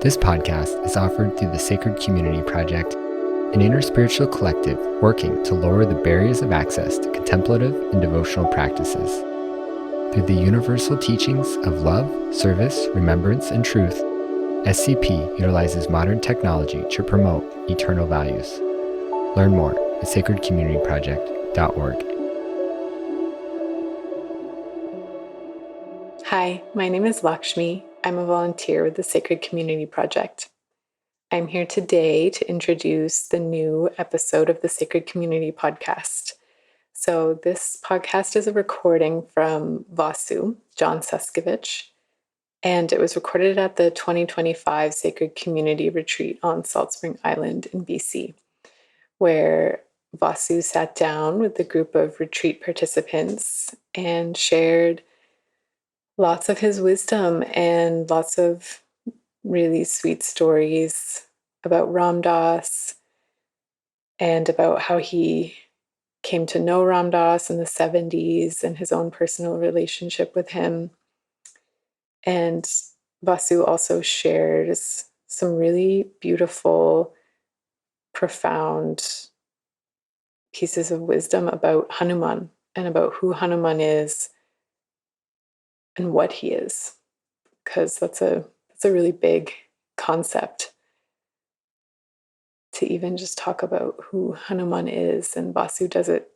This podcast is offered through the Sacred Community Project, an interspiritual collective working to lower the barriers of access to contemplative and devotional practices. Through the universal teachings of love, service, remembrance, and truth, SCP utilizes modern technology to promote eternal values. Learn more at sacredcommunityproject.org. Hi, my name is Lakshmi. I'm a volunteer with the Sacred Community Project. I'm here today to introduce the new episode of the Sacred Community Podcast. So this podcast is a recording from Vasu Jon Seskevich, and it was recorded at the 2025 Sacred Community Retreat on Salt Spring Island in BC, where Vasu sat down with a group of retreat participants and shared lots of his wisdom and lots of really sweet stories about Ram Dass and about how he came to know Ram Dass in the 70s and his own personal relationship with him. And Vasu also shares some really beautiful, profound pieces of wisdom about Hanuman and about who Hanuman is and what he is, because that's a really big concept to even just talk about who Hanuman is, and Vasu does it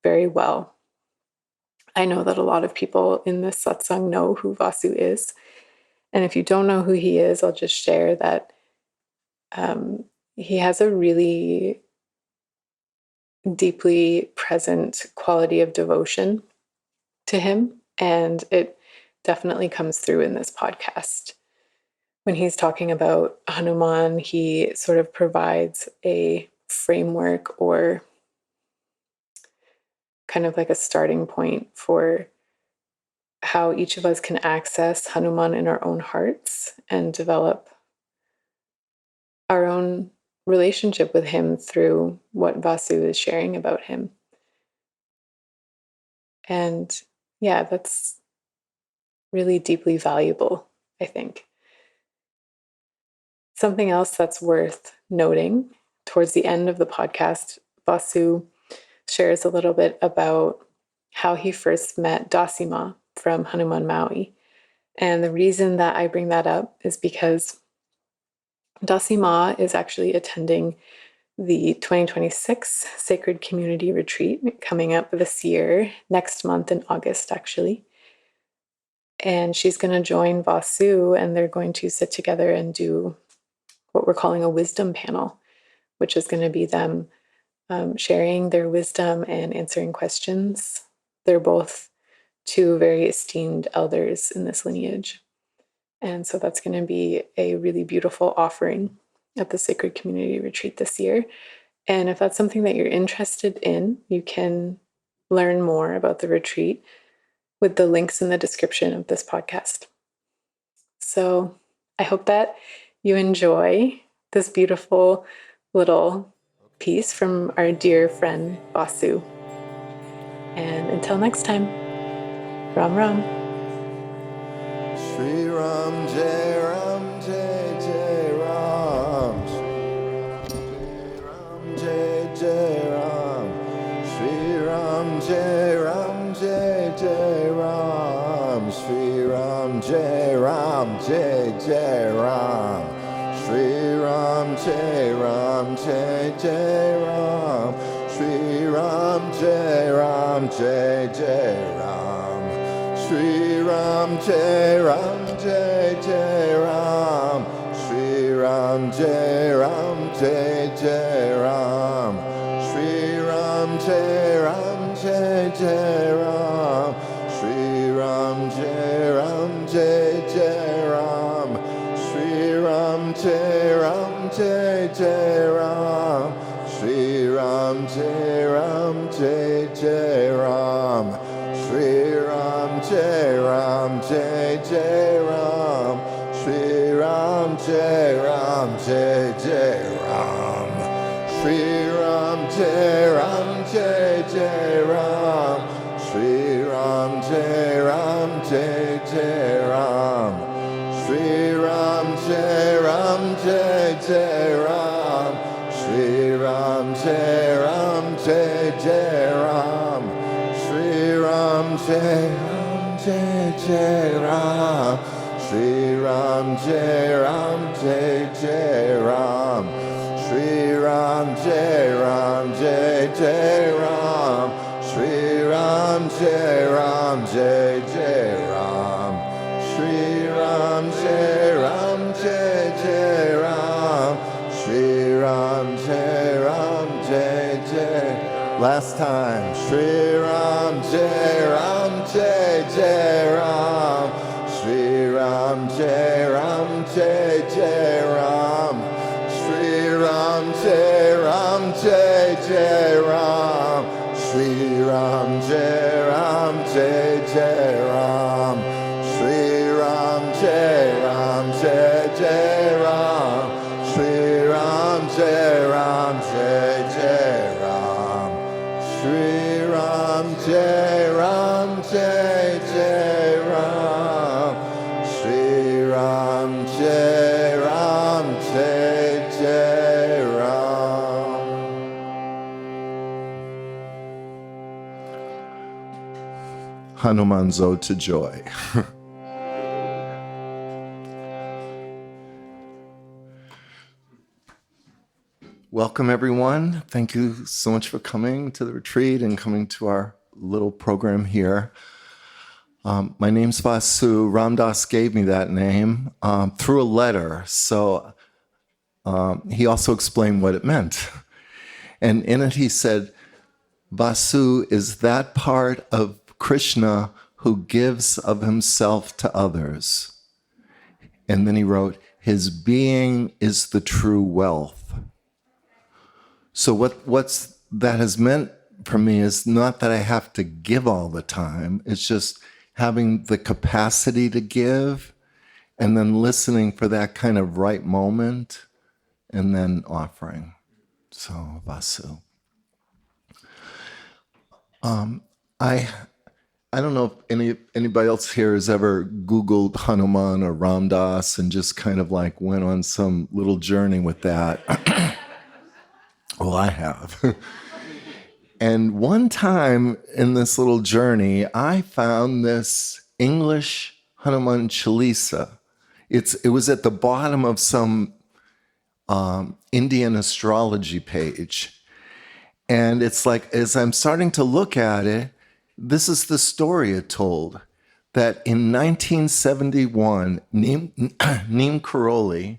very well. I know that a lot of people in this satsang know who Vasu is, and if you don't know who he is, I'll just share that he has a really deeply present quality of devotion to him, and it definitely comes through in this podcast. When he's talking about Hanuman, he sort of provides a framework or kind of like a starting point for how each of us can access Hanuman in our own hearts and develop our own relationship with him through what Vasu is sharing about him. And yeah, that's really deeply valuable, I think. Something else that's worth noting, towards the end of the podcast, Vasu shares a little bit about how he first met Dassima from Hanuman Maui. And the reason that I bring that up is because Dassima is actually attending the 2026 Sacred Community Retreat coming up this year, next month in August, actually. And she's going to join Vasu, and they're going to sit together and do what we're calling a wisdom panel, which is going to be them sharing their wisdom and answering questions. They're both two very esteemed elders in this lineage. And so that's going to be a really beautiful offering at the Sacred Community Retreat this year. And if that's something that you're interested in, you can learn more about the retreat with the links in the description of this podcast. So I hope that you enjoy this beautiful little piece from our dear friend Vasu. And until next time, Ram Ram. Shri Ram Jai Ram Jai Jai Ram. Shri Ram Jai Jai Ram. Shri Ram Jai Ram Jai Jai Ram. Shri Ram Jai Ram Jai Jai Ram. Shri Ram Jai Ram Jai Jai Ram. Shri Ram Jai Ram Jai Jai Ram. Shri Ram Jai Ram Jai Jai Ram. Shri Ram Jai Ram Jai Jai Ram. Shri Ram Jai Ram Jai Jai Ram. Shri Ram Jai Ram Jai Jai Ram. Shri Ram Jai Ram Jai Jai Ram. Shri Ram Jai Ram Jai Jai Ram. Shri Ram Jai Ram Jai Jai Ram. Shri Ram Jai Ram Jai Jai Ram. Shri Ram Jai Ram Jai Jai Ram. Shri Ram Jai Ram Jai Jai Ram. Shri Ram Jai Ram Jai Jai Ram, Shri Ram Jai Ram Jai Jai Ram, Shri Ram Jai Ram Jai Jai Ram, Shri Ram Jai Ram Jai Jai Ram, Shri Ram Jai Ram Jai Jai Ram, Shri Ram Jai Ram Jai Jai Ram, Shri Ram Jai Ram Jai Jai Ram, Shri Ram Jai Ram Jai Jai. Last time. Shri Ram Jai Ram Jai Jai Ram, Shri Ram Jai Ram Jai Jai Ram, Shri Ram Jai Ram Jai Jai Ram, Shri Ram Jai Ram Jai Jai Ram, Shri Ram Jai Ram Jai Jai Ram, Shri Ram Jai Ram Jai Jai Ram, Shri Ram Jai Ram Jai Jai Ram, Shri Ram Jai Ram Jai Jai Ram. Hanuman's Ode to Joy. Welcome, everyone. Thank you so much for coming to the retreat and coming to our little program here. My name's Vasu. Ram Dass gave me that name through a letter. So he also explained what it meant. And in it he said, Vasu is that part of Krishna who gives of himself to others. And then he wrote, his being is the true wealth. So what's that has meant for me is not that I have to give all the time. It's just having the capacity to give and then listening for that kind of right moment and then offering. So, Vasu. I don't know if anybody else here has ever Googled Hanuman or Ram Dass and just kind of like went on some little journey with that. Well, I have. And one time in this little journey, I found this English Hanuman Chalisa. It was at the bottom of some Indian astrology page. And it's like, as I'm starting to look at it, this is the story it told, that in 1971, Neem Karoli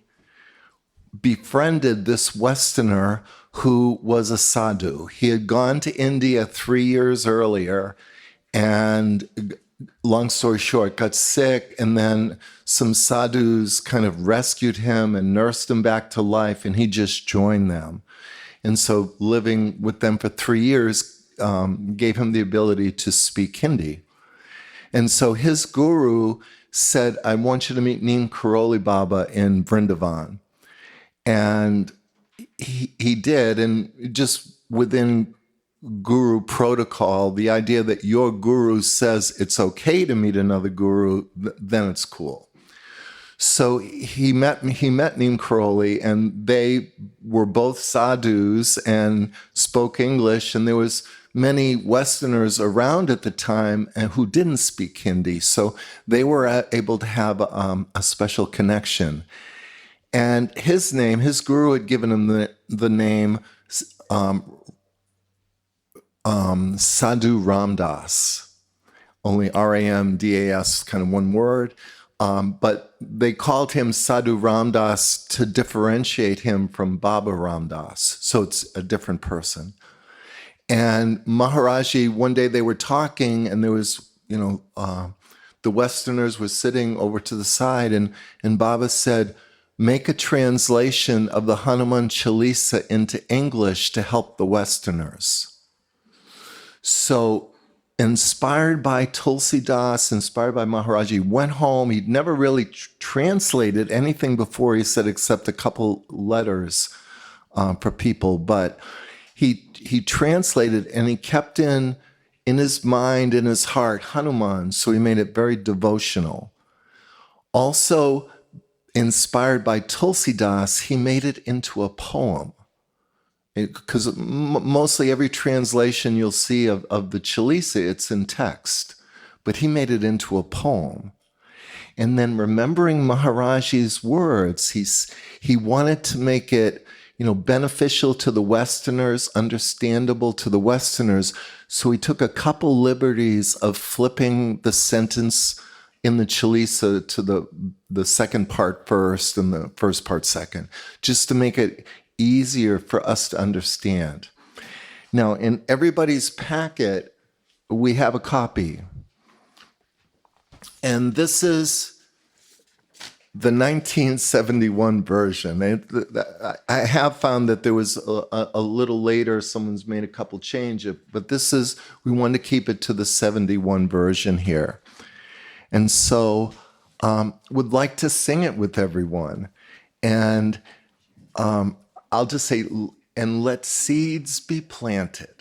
befriended this Westerner who was a sadhu. He had gone to India 3 years earlier and, long story short, got sick, and then some sadhus kind of rescued him and nursed him back to life, and he just joined them. And so living with them for 3 years gave him the ability to speak Hindi. And so his guru said, I want you to meet Neem Karoli Baba in Vrindavan. And he did, and just within guru protocol, the idea that your guru says it's okay to meet another guru, then it's cool. So he met Neem Karoli, and they were both sadhus and spoke English, and there was many Westerners around at the time who didn't speak Hindi, so they were able to have a special connection. And his guru had given him the name Sadhu Ram Dass, only R-A-M-D-A-S, kind of one word. But they called him Sadhu Ram Dass to differentiate him from Baba Ram Dass. So it's a different person. And Maharaji, one day they were talking, and there was, the Westerners were sitting over to the side, and Baba said, make a translation of the Hanuman Chalisa into English to help the Westerners. So, inspired by Tulsi Das, inspired by Maharaji, went home. He'd never really translated anything before, he said, except a couple letters for people. But he translated, and he kept in his mind, in his heart, Hanuman. So he made it very devotional. Also, inspired by Tulsidas, he made it into a poem. Because mostly every translation you'll see of the Chalisa, it's in text. But he made it into a poem. And then remembering Maharaji's words, he wanted to make it, beneficial to the Westerners, understandable to the Westerners. So he took a couple liberties of flipping the sentence in the Chalisa to the second part first and the first part second, just to make it easier for us to understand. Now, in everybody's packet, we have a copy. And this is the 1971 version. I have found that there was a little later, someone's made a couple changes, but we want to keep it to the 71 version here. And so would like to sing it with everyone. And I'll just say, and let seeds be planted.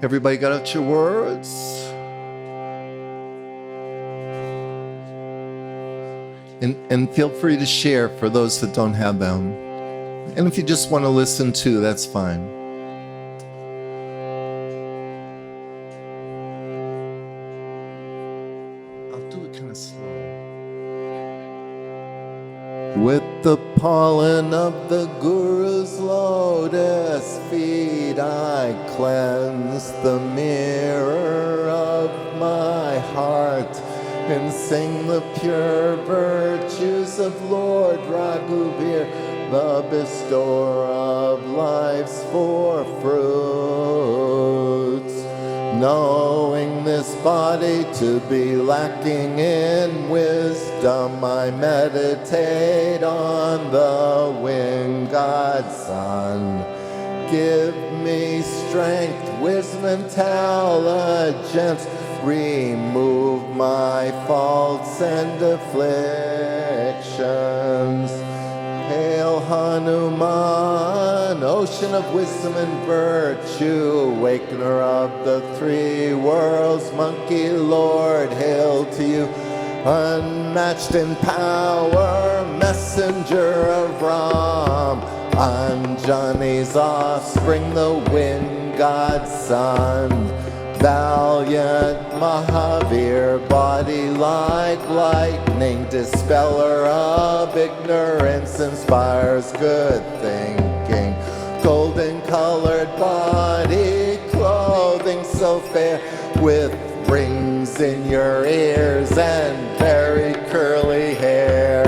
Everybody got out your words? And feel free to share for those that don't have them. And if you just want to listen too, that's fine. I'll do it kind of slow. With the pollen of the Guru's lotus feet, I cleanse the mirror of my heart and sing the pure virtues of Lord Raghuvir, the bestower of life's four fruits. Knowing this body to be lacking in wisdom, I meditate on the wind God's Son. Give me strength, wisdom, intelligence. Remove my faults and afflictions. Hail Hanuman, ocean of wisdom and virtue, awakener of the three worlds, monkey lord, hail to you. Unmatched in power, messenger of Ram, Anjani's offspring, the wind God's Son. Valiant Mahavir, body like lightning, dispeller of ignorance, inspires good thinking. Golden colored body, clothing so fair, with rings in your ears and very curly hair.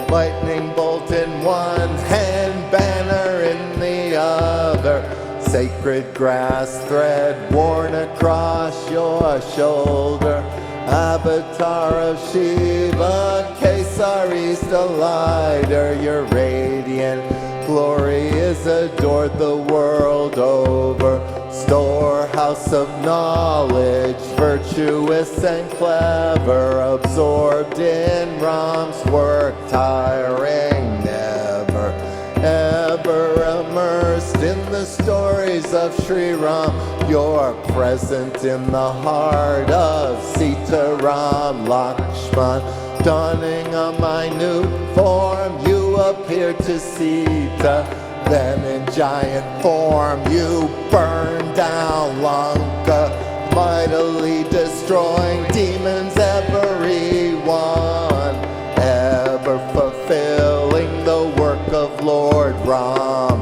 Lightning bolt in one hand, banner in the other. Sacred grass thread worn across your shoulder. Avatar of Shiva, Kesari's delighter. Your radiant glory is adored the world over. Storehouse of knowledge, virtuous and clever, absorbed in Ram's work, tiring never. Ever immersed in the stories of Sri Ram, you're present in the heart of Sitaram, Lakshman. Donning a minute form, you appear to Sita. Then in giant form, you burn down Lanka, mightily destroying demons, everyone. Ever fulfilling the work of Lord Ram,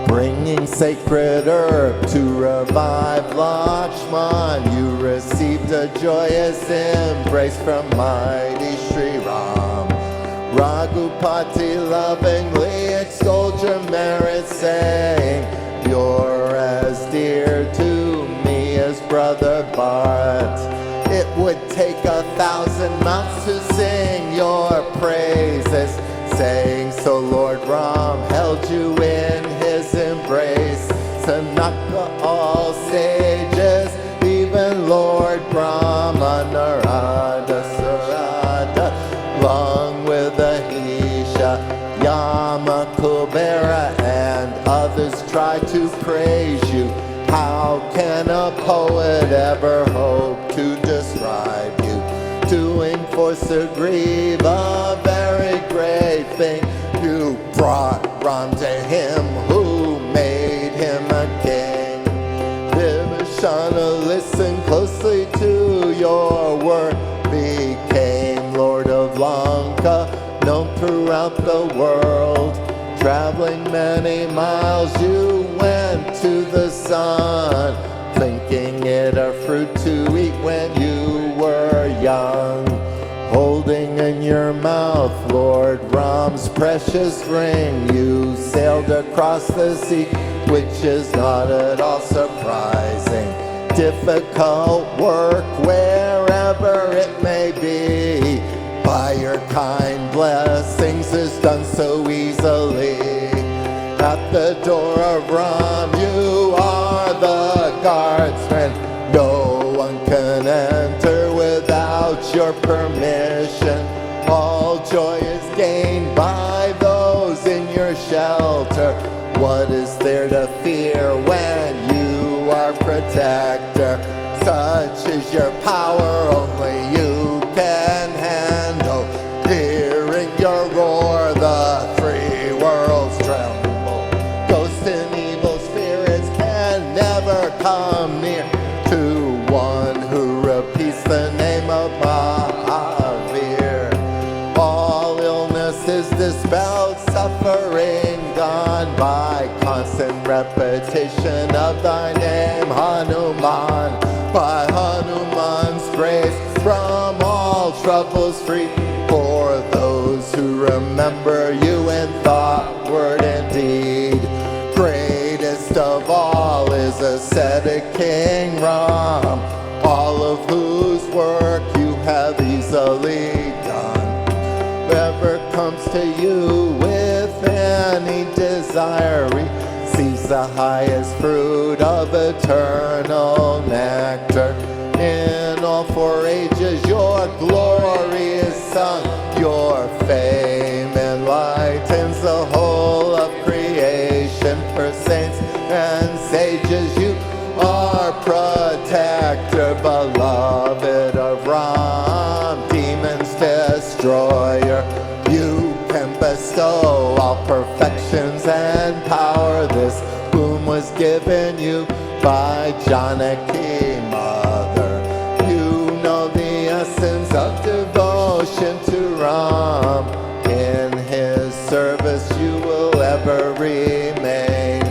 bringing sacred herb to revive Lakshman. You received a joyous embrace from mighty Sri Ram. Raghupati lovingly extolled your merit, saying, you're as dear to me as brother Bharat. It would take 1,000 mouths to sing your praises, saying so Lord Ram held you in his embrace. Sanaka all sages, even Lord Brahma, Narada, Sarada, long poet ever hoped to describe you. Doing for so grieve a very great thing. You brought Ram to him who made him a king. Vibhishana, listen closely to your word. Became Lord of Lanka, known throughout the world. Traveling many miles, you went to the sun, thinking it a fruit to eat when you were young. Holding in your mouth Lord Ram's precious ring, you sailed across the sea, which is not at all surprising. Difficult work wherever it may be, by your kind blessings is done so easily. At the door of Ram you are the guardsman. No one can enter without your permission. All joy is gained by those in your shelter. What is there to fear when you are protector? Such is your power, only you can handle. Hearing your roar, the three worlds tremble. Ghosts and evil spirits can never come near to one who repeats the name of Mahavir. All illness is dispelled, suffering gone by constant repetition of thy name, Hanuman. By Hanuman's grace, from all troubles free, for those who remember you in thought, word, and deed. Greatest of all is ascetic King Ram, all of whose work you have easily done. Whoever comes to you with any desire receives the highest fruit of eternal nectar. In all four ages your glory is sung, your fame enlightens the whole of creation. For saints and sages you are protector, beloved of Ram, demons destroyer. You can bestow all perfections and power. This boon was given you by Janaki mother. You know the essence of devotion to Ram. In his service you will ever remain.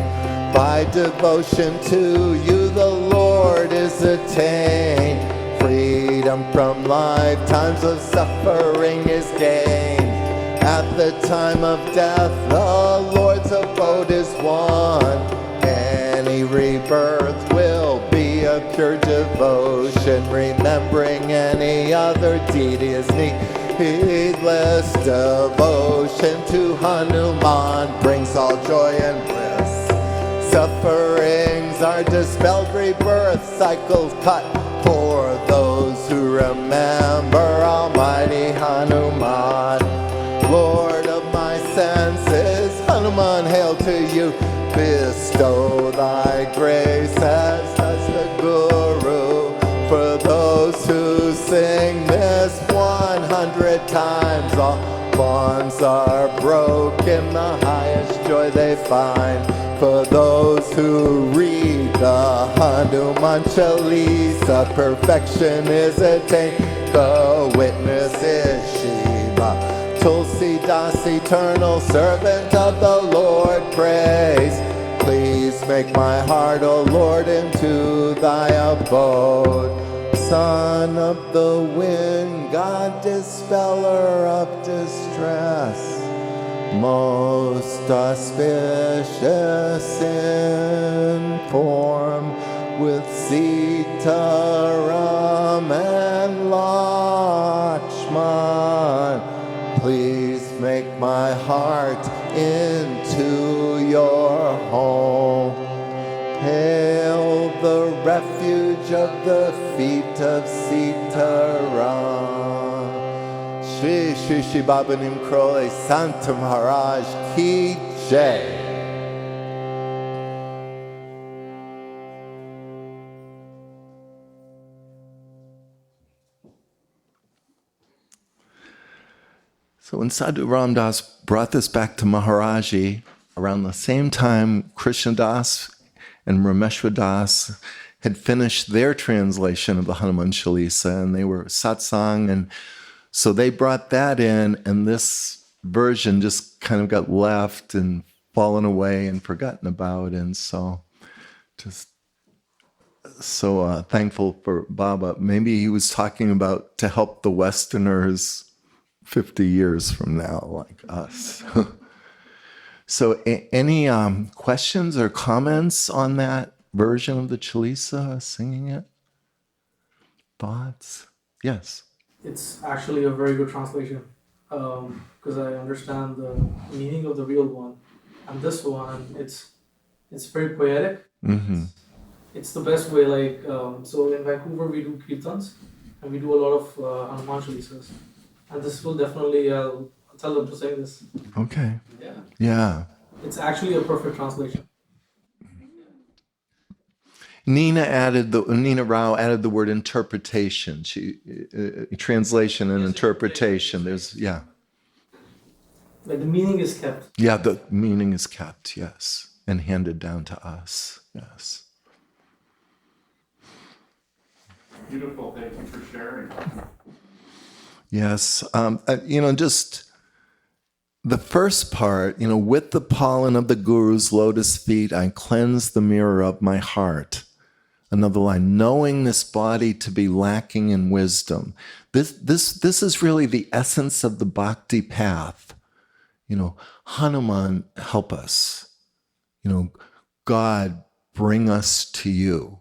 By devotion to you the Lord is attained. Freedom from lifetimes of suffering is gained. At the time of death the Lord's abode is won. Any rebirth will be a pure devotion. Remembering any other deity is needless. Devotion to Hanuman brings all joy and bliss. Sufferings are dispelled, rebirth cycles cut. For those who remember Almighty Hanuman, Lord of my senses, Hanuman, hail to you. Bestow thy grace as does the Guru. For those who sing this 100 times, all bonds are broken, the highest joy they find. For those who read the Hanuman Chalisa, perfection is attained. The witness is Shiva. Tulsidas, eternal servant of the Lord, praise. Please make my heart, O Lord, into thy abode. Son of the wind, God, dispeller of distress, most auspicious in form, with Sitaram and Lakshmi. Please make my heart into your home. Hail the refuge of the feet of Sitaram. Shri Shri Shri Babanim Krole Sant Maharaj Ki Jai. So when Sadhu Ram Das brought this back to Maharaji, around the same time Krishna Das and Rameshwar Das had finished their translation of the Hanuman Chalisa, and they were satsang, and so they brought that in, and this version just kind of got left and fallen away and forgotten about, and so just so thankful for Baba. Maybe he was talking about to help the Westerners 50 years from now, like us. So any questions or comments on that version of the Chalisa, singing it? Thoughts? Yes. It's actually a very good translation because I understand the meaning of the real one. And this one, it's very poetic. Mm-hmm. It's the best way, like, so in Vancouver we do kirtans and we do a lot of Hanuman Chalisas. And this will definitely, I'll tell them to sing this. Okay. Yeah. Yeah. It's actually a perfect translation. Nina Rao added the word interpretation. Translation and interpretation. There's, yeah. Like the meaning is kept. Yeah, the meaning is kept, yes. And handed down to us, yes. Beautiful, thank you for sharing. Yes, just the first part, with the pollen of the Guru's lotus feet, I cleanse the mirror of my heart. Another line, knowing this body to be lacking in wisdom. This is really the essence of the bhakti path. Hanuman, help us. God, bring us to you.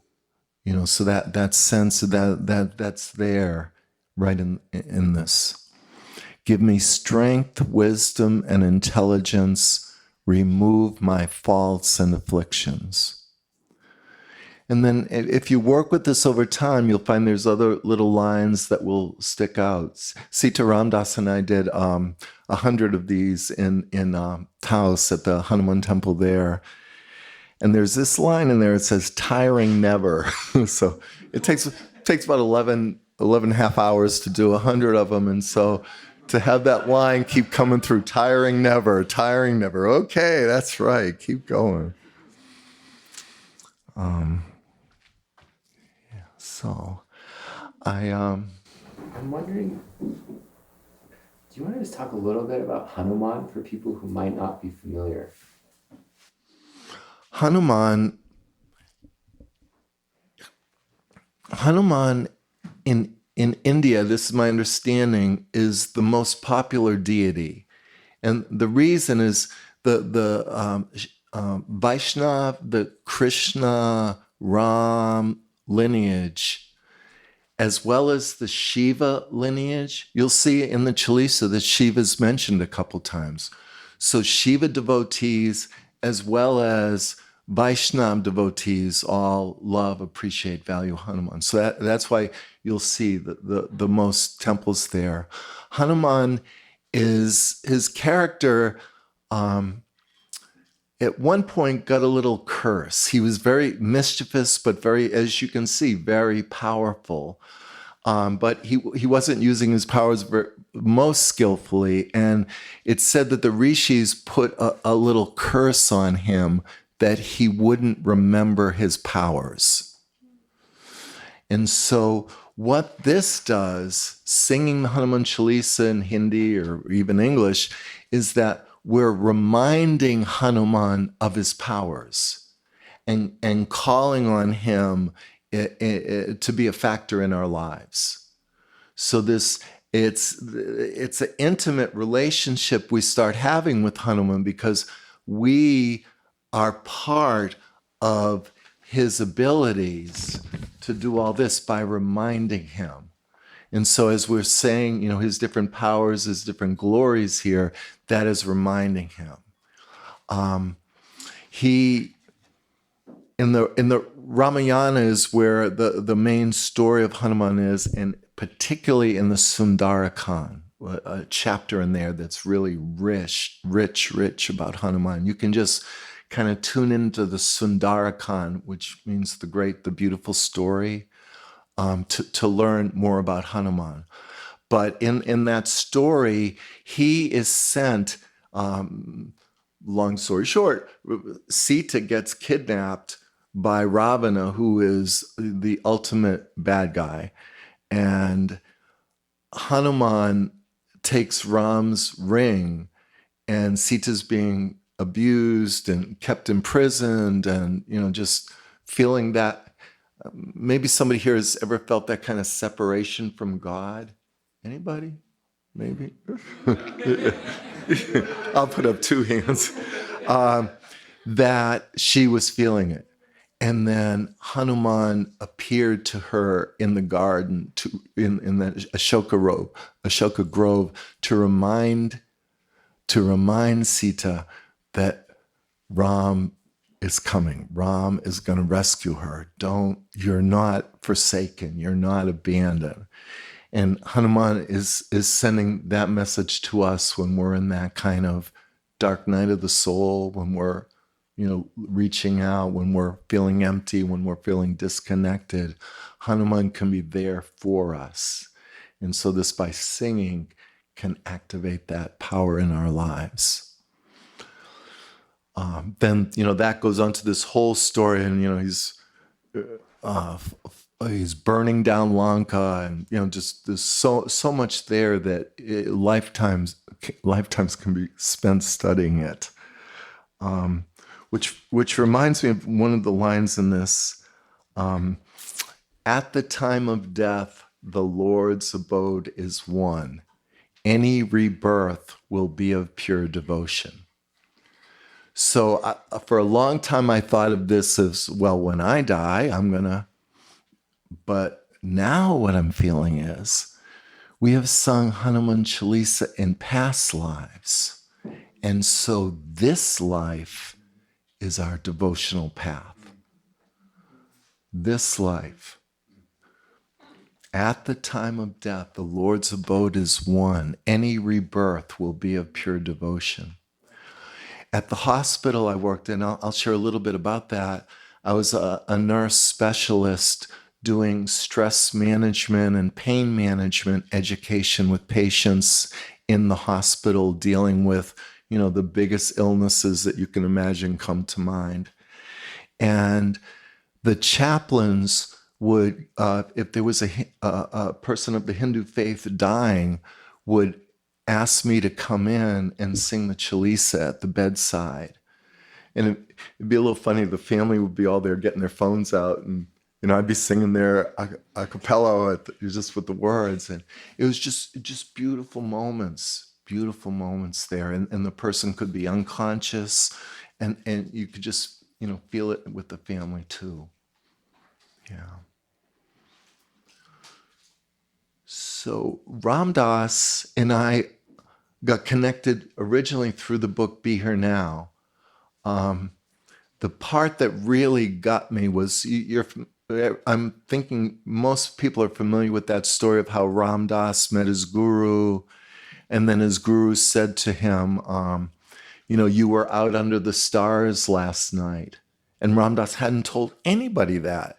So that sense of that's there right in this. Give me strength, wisdom, and intelligence. Remove my faults and afflictions. And then if you work with this over time, you'll find there's other little lines that will stick out. Sitaram Das and I did 100 of these in Taos at the Hanuman temple there. And there's this line in there, it says, tiring never. So it takes about 11 and a half hours to do 100 of them. And so to have that line keep coming through, tiring never, tiring never. Okay, that's right, keep going. So I'm wondering, do you want to just talk a little bit about Hanuman for people who might not be familiar? Hanuman in India, this is my understanding, is the most popular deity. And the reason is the Vaishnav, the Krishna, Ram lineage, as well as the Shiva lineage. You'll see in the Chalisa that Shiva is mentioned a couple times. So Shiva devotees as well as Vaishnav devotees all love, appreciate, value Hanuman. So that's why you'll see the most temples there. Hanuman is, his character at one point got a little curse. He was very mischievous, but very, as you can see, very powerful. But he wasn't using his powers most skillfully. And it's said that the rishis put a little curse on him that he wouldn't remember his powers. And so what this does, singing the Hanuman Chalisa in Hindi or even English, is that we're reminding Hanuman of his powers and calling on him to be a factor in our lives. So it's an intimate relationship we start having with Hanuman because we are part of his abilities to do all this by reminding him. And so as we're saying, his different powers, his different glories here, that is reminding him. He, in the Ramayana is where the main story of Hanuman is, and particularly in the Sundarakand, a chapter in there that's really rich about Hanuman. You can just kind of tune into the Sundarakand, which means the beautiful story, to learn more about Hanuman. But in that story, he is sent, long story short, Sita gets kidnapped by Ravana, who is the ultimate bad guy. And Hanuman takes Ram's ring, and Sita's being abused and kept imprisoned, and just feeling that. Maybe somebody here has ever felt that kind of separation from God. Anybody? Maybe. I'll put up 2 hands. That she was feeling it. And then Hanuman appeared to her in the garden, in the Ashoka Grove, to remind Sita that Ram is coming. Ram is going to rescue her. You're not forsaken. You're not abandoned. And Hanuman is sending that message to us when we're in that kind of dark night of the soul, when we're reaching out, when we're feeling empty, when we're feeling disconnected. Hanuman can be there for us. And so this, by singing, can activate that power in our lives. Then, that goes on to this whole story, and, he's burning down Lanka, and, just there's so much there that lifetimes can be spent studying it. Which reminds me of one of the lines in this. At the time of death, the Lord's abode is one. Any rebirth will be of pure devotion. So for a long time, I thought of this as, well, when I die, I'm going to... But now what I'm feeling is, we have sung Hanuman Chalisa in past lives. And so this life is our devotional path. This life. At the time of death, the Lord's abode is one. Any rebirth will be of pure devotion. At the hospital I worked in, I'll share a little bit about that. I was a nurse specialist doing stress management and pain management education with patients in the hospital, dealing with, the biggest illnesses that you can imagine come to mind. And the chaplains would, if there was a person of the Hindu faith dying, would ask me to come in and sing the Chalisa at the bedside. And it'd be a little funny, the family would be all there getting their phones out, and I'd be singing there a cappella, just with the words. And it was just beautiful moments there. And the person could be unconscious, and you could just, feel it with the family too. Yeah. So Ram Dass and I got connected originally through the book Be Here Now. The part that really got me was, I'm thinking most people are familiar with that story of how Ram Dass met his guru, and then his guru said to him, you were out under the stars last night. And Ram Dass hadn't told anybody that.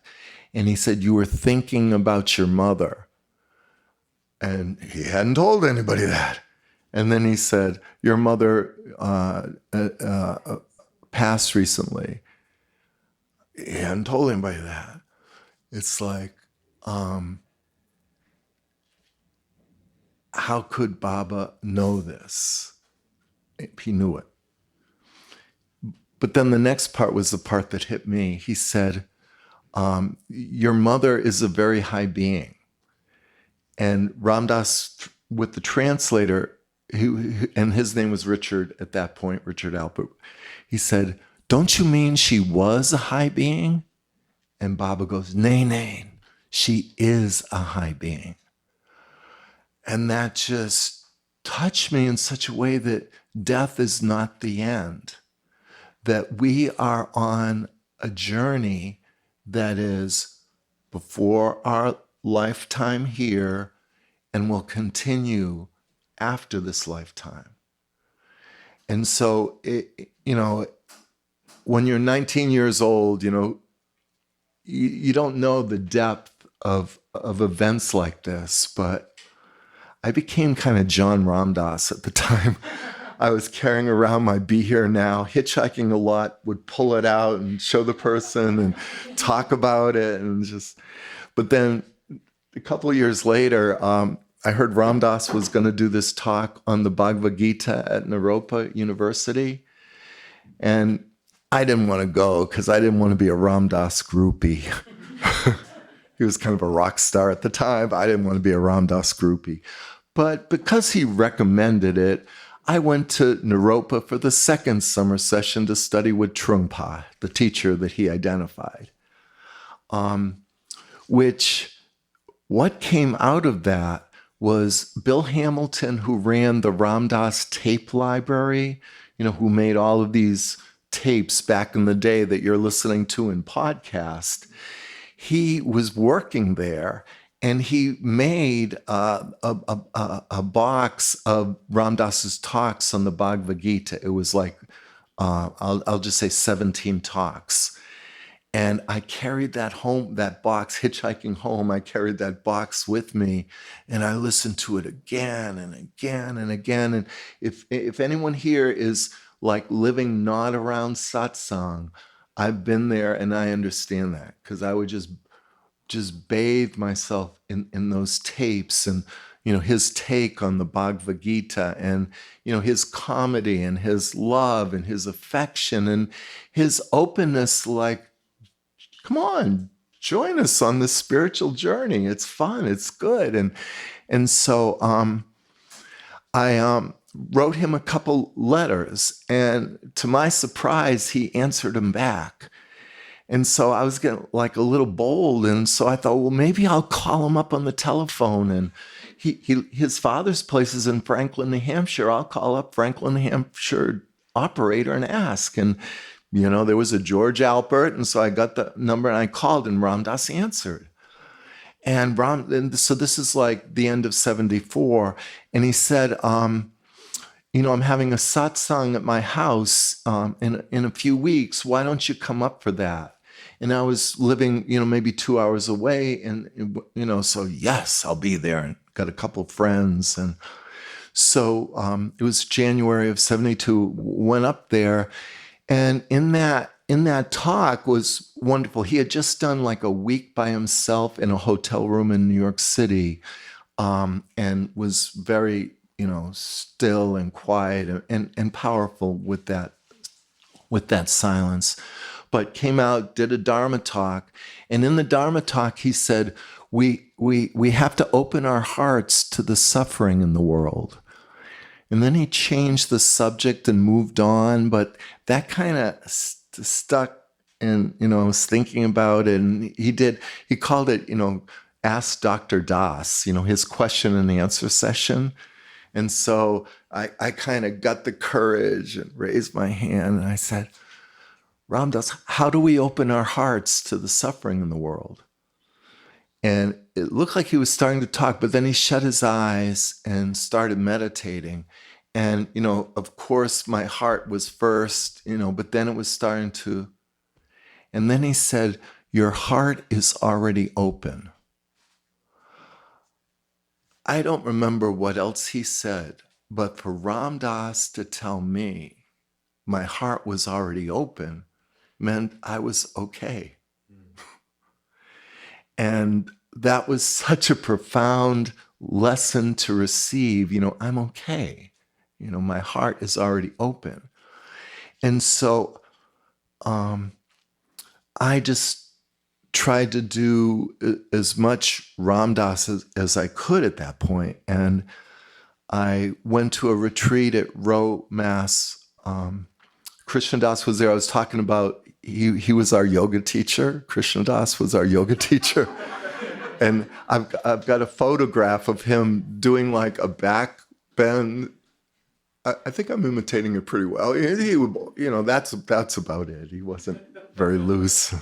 And he said, you were thinking about your mother. And he hadn't told anybody that. And then he said, your mother passed recently. He hadn't told anybody that. It's like, how could Baba know this? He knew it. But then the next part was the part that hit me. He said, your mother is a very high being. And Ram Dass, with the translator, and his name was Richard at that point, Richard Alpert, he said, don't you mean she was a high being? And Baba goes, nay, she is a high being. And that just touched me in such a way that death is not the end, that we are on a journey that is before our lifetime here and will continue after this lifetime. And so, when you're 19 years old, you don't know the depth of events like this, but I became kind of John Ram Dass at the time. I was carrying around my Be Here Now, hitchhiking a lot, would pull it out and show the person and talk about it. But then a couple of years later, I heard Ram Dass was going to do this talk on the Bhagavad Gita at Naropa University. And I didn't want to go because I didn't want to be a Ram Dass groupie. He was kind of a rock star at the time. I didn't want to be a Ram Dass groupie. But because he recommended it, I went to Naropa for the second summer session to study with Trungpa, the teacher that he identified. What came out of that was Bill Hamilton, who ran the Ram Dass tape library, who made all of these tapes back in the day that you're listening to in podcast. He was working there, and he made a box of Ram Dass's talks on the Bhagavad Gita. It was like, I'll just say 17 talks. And I carried that box, hitchhiking home, I carried that box with me, and I listened to it again and again and again. And if anyone here is like living not around satsang, I've been there and I understand that, because I would just bathe myself in those tapes, and his take on the Bhagavad Gita, and his comedy and his love and his affection and his openness, like, come on, join us on this spiritual journey. It's fun, it's good. And so I wrote him a couple letters, and to my surprise, he answered them back. And so I was getting like a little bold, and so I thought, well, maybe I'll call him up on the telephone. And his father's place is in Franklin, New Hampshire. I'll call up Franklin, New Hampshire operator and ask. And there was a George Albert, and so I got the number and I called, and Ram Dass answered. And so this is like the end of 74, and he said, I'm having a satsang at my house in a few weeks. Why don't you come up for that? And I was living, maybe 2 hours away, and so yes, I'll be there. And got a couple of friends, and so it was January of 72. Went up there. And in that talk was wonderful. He had just done like a week by himself in a hotel room in New York City, and was very, still and quiet and powerful with that silence. But came out, did a Dharma talk, and in the Dharma talk he said, we have to open our hearts to the suffering in the world. And then he changed the subject and moved on, but that kind of stuck, and I was thinking about it, and he called it, Ask Dr. Das, his question and answer session. And so I kind of got the courage and raised my hand, and I said, Ram Dass, how do we open our hearts to the suffering in the world? And it looked like he was starting to talk, but then he shut his eyes and started meditating. And, of course, my heart was first, but then it was starting to. And then he said, your heart is already open. I don't remember what else he said, but for Ram Dass to tell me my heart was already open meant I was okay. And that was such a profound lesson to receive. I'm okay. My heart is already open. And so I just tried to do as much Ram Dass as I could at that point. And I went to a retreat at Row, Mass. Krishna Das was there. I was talking about, he was our yoga teacher. Krishna Das was our yoga teacher. And I've got a photograph of him doing like a back bend. I think I'm imitating it pretty well. He would, that's about it. He wasn't very loose,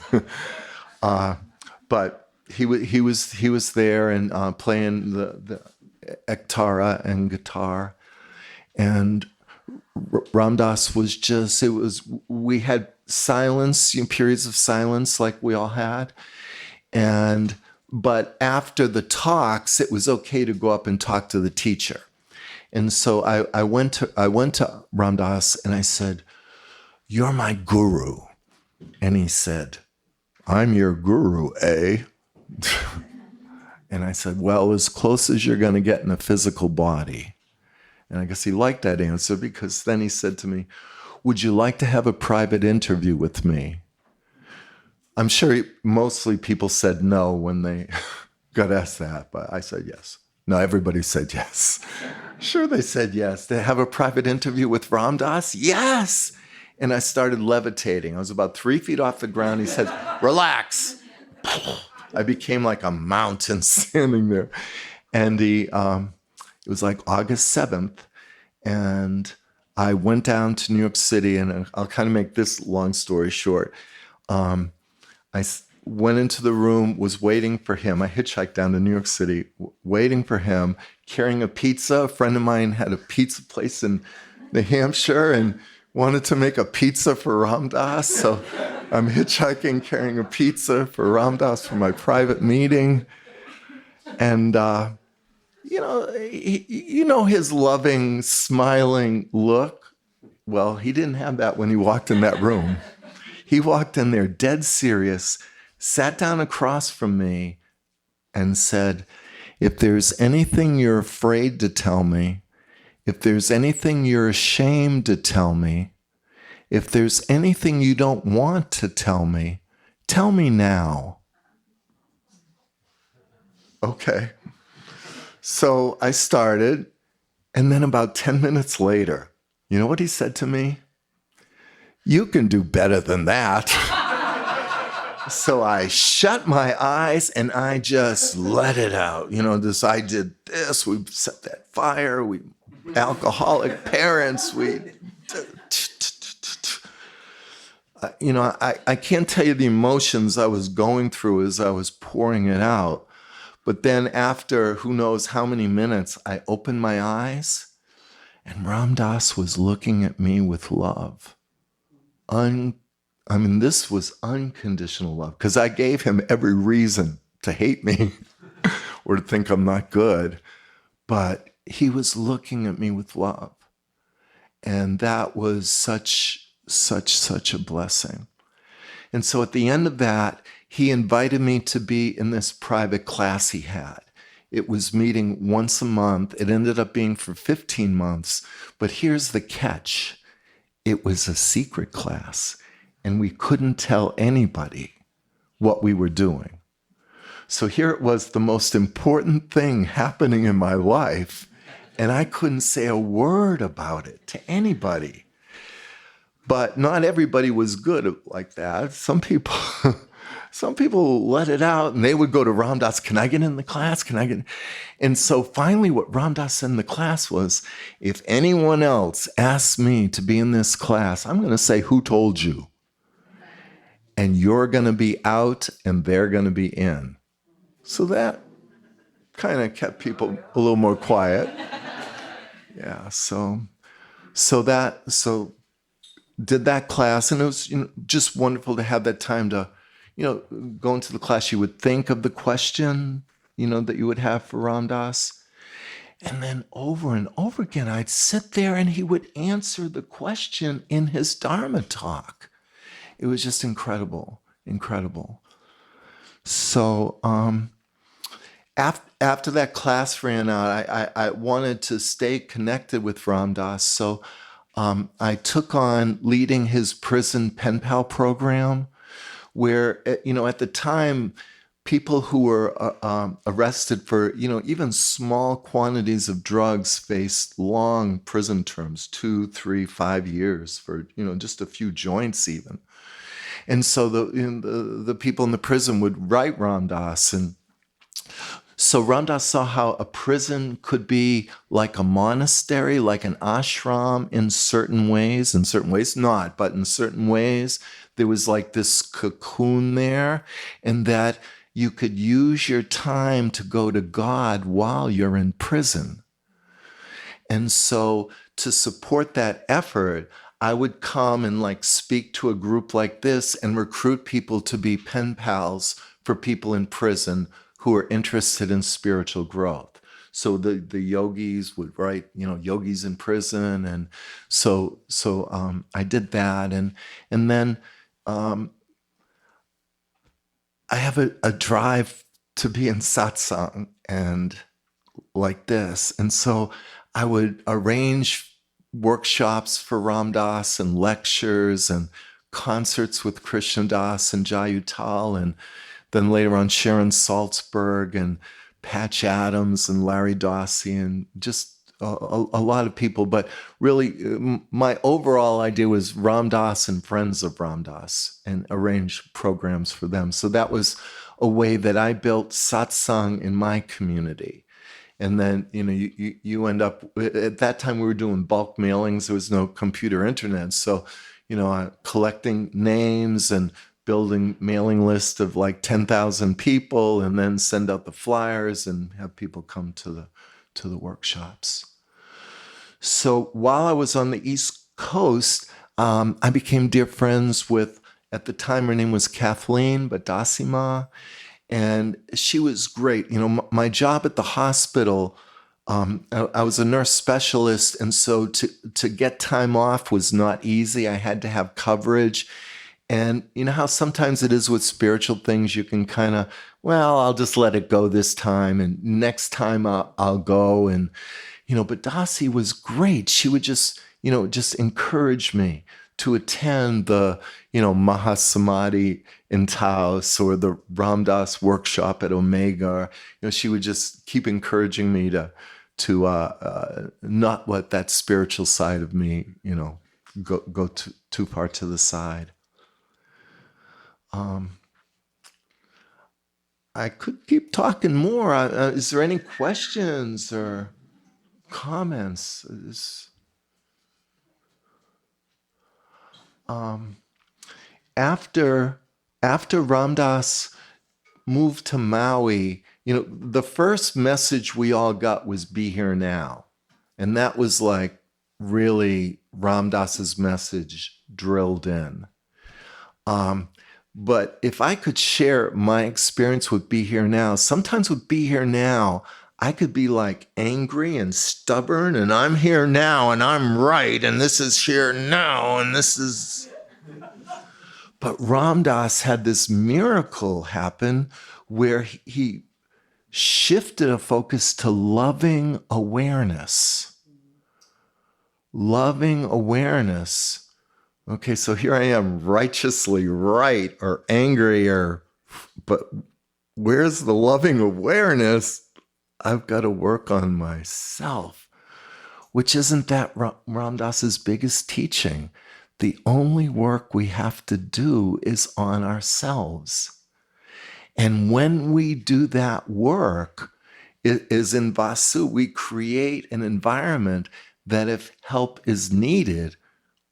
but he was there and playing the ektara and guitar, and Ram Dass was just. We had silence, periods of silence like we all had, and But after the talks, it was okay to go up and talk to the teacher. And so I went to Ram Dass and I said, "You're my guru." And he said, "I'm your guru, eh?" And I said, "Well, as close as you're going to get in a physical body." And I guess he liked that answer, because then he said to me, "Would you like to have a private interview with me?" I'm sure mostly people said no when they got asked that, but I said yes. No, everybody said yes. Sure, they said yes. To have a private interview with Ram Dass? Yes. And I started levitating. I was about 3 feet off the ground. He said, "Relax." I became like a mountain standing there. And it was like August 7th. And I went down to New York City, and I'll kind of make this long story short. I went into the room, was waiting for him. I hitchhiked down to New York City, waiting for him, carrying a pizza. A friend of mine had a pizza place in New Hampshire and wanted to make a pizza for Ram Dass. So I'm hitchhiking, carrying a pizza for Ram Dass for my private meeting. And, his loving, smiling look. Well, he didn't have that when he walked in that room. He walked in there dead serious, sat down across from me and said, "If there's anything you're afraid to tell me, if there's anything you're ashamed to tell me, if there's anything you don't want to tell me now." Okay. So I started, and then about 10 minutes later, you know what he said to me? "You can do better than that." So I shut my eyes and I just let it out. I did this, we set that fire, we alcoholic parents, I can't tell you the emotions I was going through as I was pouring it out. But then after who knows how many minutes, I opened my eyes and Ram Dass was looking at me with love. This was unconditional love, because I gave him every reason to hate me or to think I'm not good. But he was looking at me with love. And that was such a blessing. And so at the end of that, he invited me to be in this private class he had. It was meeting once a month. It ended up being for 15 months. But here's the catch. It was a secret class, and we couldn't tell anybody what we were doing. So here it was, the most important thing happening in my life, and I couldn't say a word about it to anybody. But not everybody was good like that. Some people let it out, and they would go to Ram Dass, "Can I get in the class? Can I get in?" And so finally what Ram Dass said in the class was, "If anyone else asks me to be in this class, I'm going to say, 'Who told you?' And you're going to be out and they're going to be in." So that kind of kept people a little more quiet. Yeah, so did that class, and it was just wonderful to have that time to go into the class. You would think of the question that you would have for Ram Dass, and then over and over again I'd sit there and he would answer the question in his Dharma talk. It was just incredible. So after that class ran out, I wanted to stay connected with Ram Dass, so I took on leading his prison pen pal program, where, at the time, people who were arrested for, even small quantities of drugs faced long prison terms, 2, 3, 5 years for, just a few joints even. And so the people in the prison would write Ram Dass, and so Ram Dass saw how a prison could be like a monastery, like an ashram in certain ways not, but in certain ways. There was like this cocoon there, and that you could use your time to go to God while you're in prison. And so to support that effort, I would come and speak to a group like this and recruit people to be pen pals for people in prison who are interested in spiritual growth. So the yogis would write, yogis in prison, and so I did that, and then I have a drive to be in satsang and like this, and so I would arrange workshops for Ram Dass and lectures and concerts with Krishna Das and Jayutal, and then later on Sharon Salzberg and Patch Adams and Larry Dossie and just a lot of people. But really, my overall idea was Ram Dass and Friends of Ram Dass, and arrange programs for them. So that was a way that I built satsang in my community. And then, you end up, at that time we were doing bulk mailings. There was no computer internet. So, collecting names and building mailing list of like 10,000 people, and then send out the flyers and have people come to the workshops. So while I was on the East Coast, I became dear friends with, at the time her name was Kathleen, but Dassima. And she was great. My job at the hospital, I was a nurse specialist, and so to get time off was not easy. I had to have coverage. And you know how sometimes it is with spiritual things, you can kind of, I'll just let it go this time, and next time I'll go. And, but Dasi was great. She would just encourage me to attend the, Mahasamadhi in Taos or the Ram Dass workshop at Omega. She would just keep encouraging me to not let that spiritual side of me, go too far to the side. I could keep talking more. Is there any questions or comments? After Ram Dass moved to Maui, the first message we all got was "Be here now," and that was like really Ram Dass's message drilled in. But if I could share my experience with Be Here Now, sometimes with Be Here Now, I could be like angry and stubborn, and I'm here now, and I'm right, and this is here now, and this is... But Ram Dass had this miracle happen where he shifted a focus to loving awareness. Loving awareness. Okay, so here I am, righteously right or angry, but where's the loving awareness? I've got to work on myself, which isn't that Ram Dass's biggest teaching. The only work we have to do is on ourselves. And when we do that work, it is in Vasu, we create an environment that if help is needed,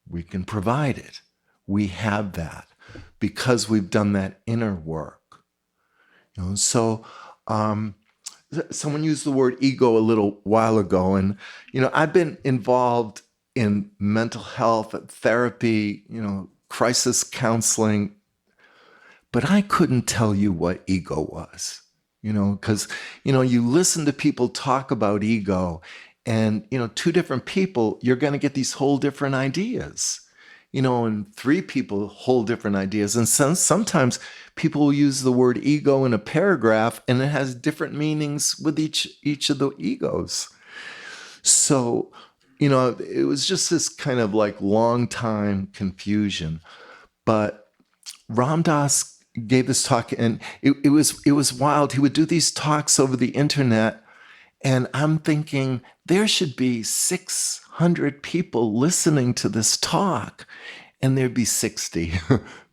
we can provide it. We have that because we've done that inner work. So someone used the word ego a little while ago, and I've been involved in mental health, therapy, crisis counseling, but I couldn't tell you what ego was, because you listen to people talk about ego, and, two different people, you're going to get these whole different ideas, and three people, whole different ideas. And sometimes people will use the word ego in a paragraph, and it has different meanings with each of the egos. So, it was just this kind of like long time confusion. But Ram Dass gave this talk, and it was wild. He would do these talks over the internet, and I'm thinking there should be 600 people listening to this talk, and there'd be 60,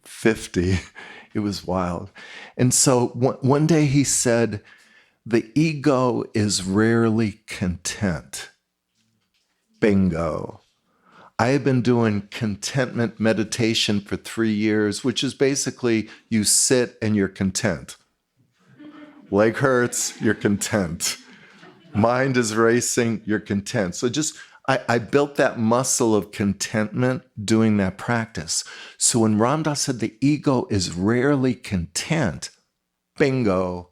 50. It was wild. And so one day he said, the ego is rarely content. Bingo. I have been doing contentment meditation for 3 years, which is basically you sit and you're content. Leg hurts, you're content. Mind is racing, you're content. So I built that muscle of contentment doing that practice. So when Ram Dass said the ego is rarely content, bingo,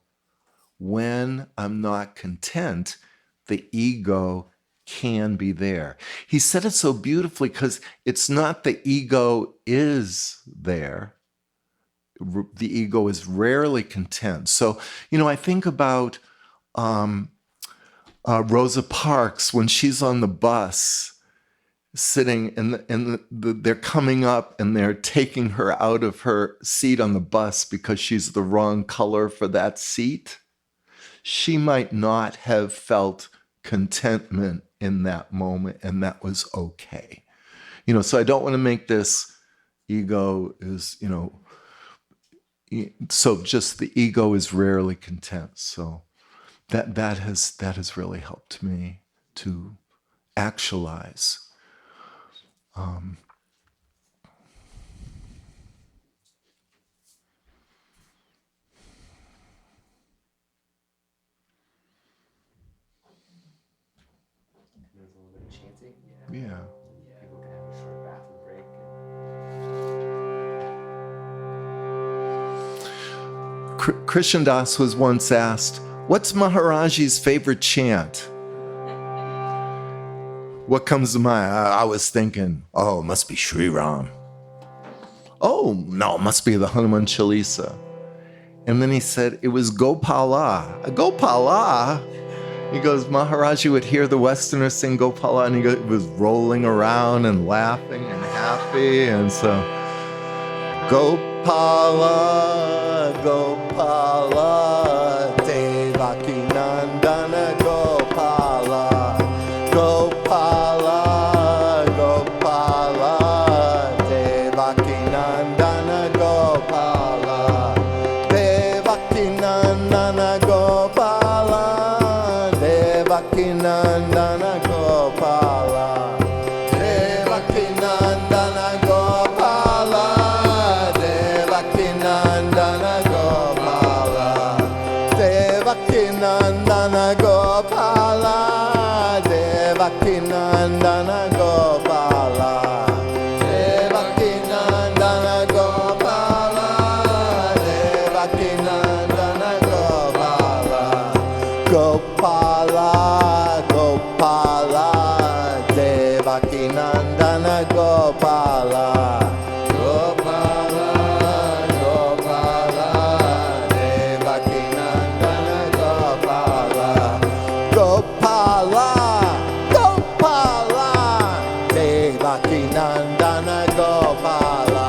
when I'm not content, the ego can be there. He said it so beautifully because it's not the ego is there. The ego is rarely content. So, I think about Rosa Parks when she's on the bus sitting and they're coming up and they're taking her out of her seat on the bus because she's the wrong color for that seat. She might not have felt contentment in that moment, and that was okay. So I don't want to make this ego is, so just the ego is rarely content. So that has really helped me to actualize. There's a little bit of chanting. Yeah. People can have a short bathroom break. Krishan Das was once asked, "What's Maharaji's favorite chant?" What comes to mind? I was thinking, it must be Sri Ram. Oh, no, it must be the Hanuman Chalisa. And then he said, it was Gopala. Gopala? He goes, Maharaji would hear the Westerners sing Gopala, and he was rolling around and laughing and happy. And so, Gopala, Gopala, Devaki Nandana Gopala, Gopala, Gopala, Devaki Nandana Gopala, Devaki Nandana Gopala, Devaki Nandana Gopala, Devaki Nandana Gopala, Devaki Nandana Gopala, Devaki Nandana Gopala, Devaki Nandana Gopala, Devaki Nandana Gopala, Devaki Nandana Gopala, Gopala, Gopala, Devaki Nandana Gopala, Gopala, Gopala, Devaki Nandana Gopala, Gopala, Gopala, Devaki Nandana Gopala,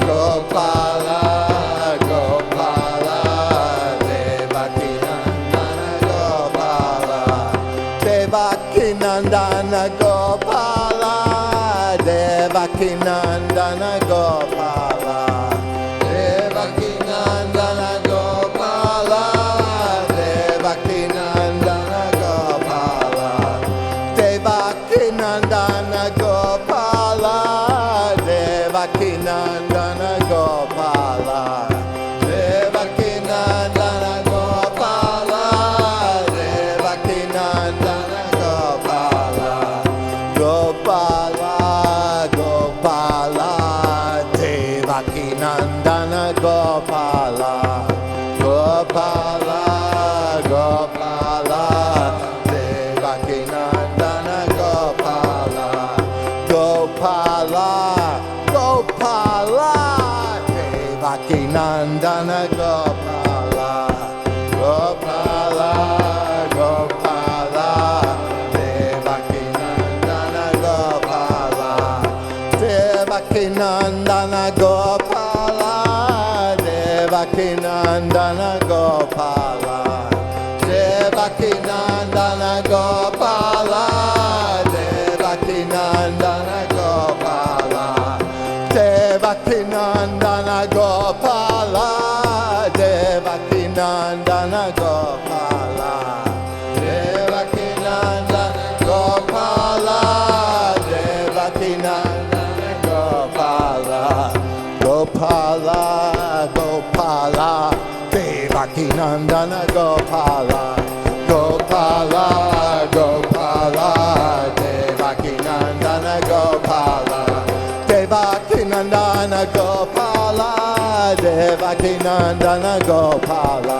Gopala, Gopala, Devaki Nandana Gopala, Devaki Nandana Gopala, Devaki Nandana Gopala, Devaki Nandana Gopala, Devaki Nandana Gopala, Devaki Nandana Gopala, Devaki Nandana Gopala, Devaki Nandana Gopala, Devaki Nandana Gopala, Gopala, Gopala, Devaki Nandana Gopala, Gopala, Gopala, Devaki Nandana Gopala, Gopala, Gopala, Devaki Nandana Gopala, Gopala, Gopala, Devaki Nandana Gopala, Devaki Nandana Gopala, Devaki Nandana Gopala, Devaki Nandana Gopala, Devaki Nandana Gopala, Devaki Nandana Gopala, Devaki Nandana Gopala, Devaki Nandana Gopala, Devaki Nandana Gopala, Gopala, Gopala, Devaki Nandana Gopala, Gopala, Gopala, Devaki Nandana Gopala, Devaki Nandana Gopala, Devaki Nandana Gopala,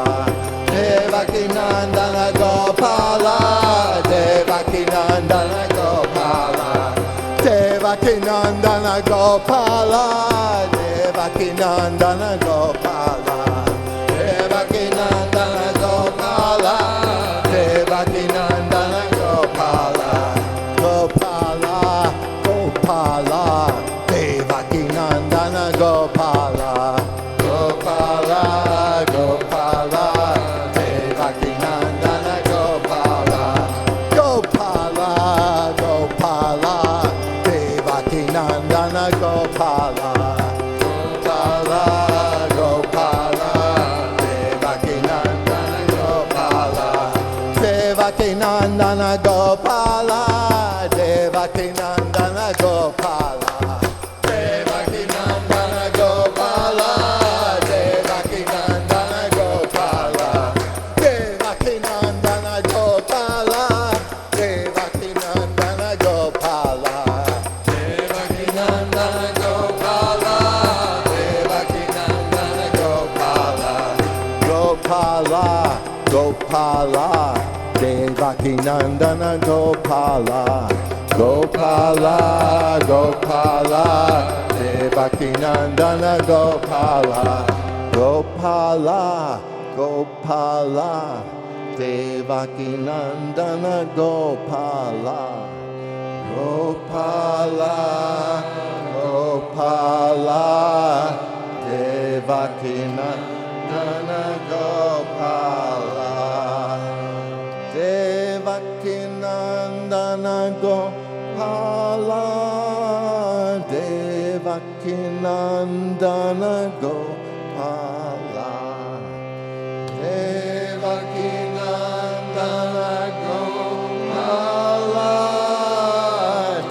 Devaki Devaki Nandana Gopala, Devaki Nandana Gopala, Devaki Nandana Gopala, Devaki Nandana Gopala, Devaki Nandana Gopala, Devaki Nandana Gopala, Gopala, Gopala, Devaki Nandana Gopala, Gopala, Gopala, Devaki Nandana Gopala, Gopala, Gopala, Devaki Nandana Gopala, Gopala, Gopala, Devaki Nandana Gopala, Devaki Nandana Gopala, Devaki Nandana Gopala, Devaki Nandana Gopala, Devaki Nandana Gopala, Devaki Nandana Gopala, Devaki Nandana Gopala, Devaki Nandana Gopala, Devaki Nandana Gopala, Gopala, Gopala, Devaki Nandana Gopala, Gopala, Gopala, Devaki Nandana Gopala, Gopala, Gopala, Devaki Nandana Gopala, Gopala, Gopala, Devaki Nandana Gopala, Devaki Nandana Gopala, Devaki Nandana Gopala, Devaki Nandana Gopala,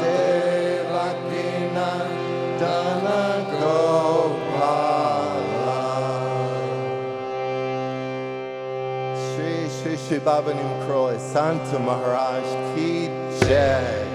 Devaki Nandana Gopala. Shri Shri Shri Baba Nim Croy Santa Maharaj Ki Jai.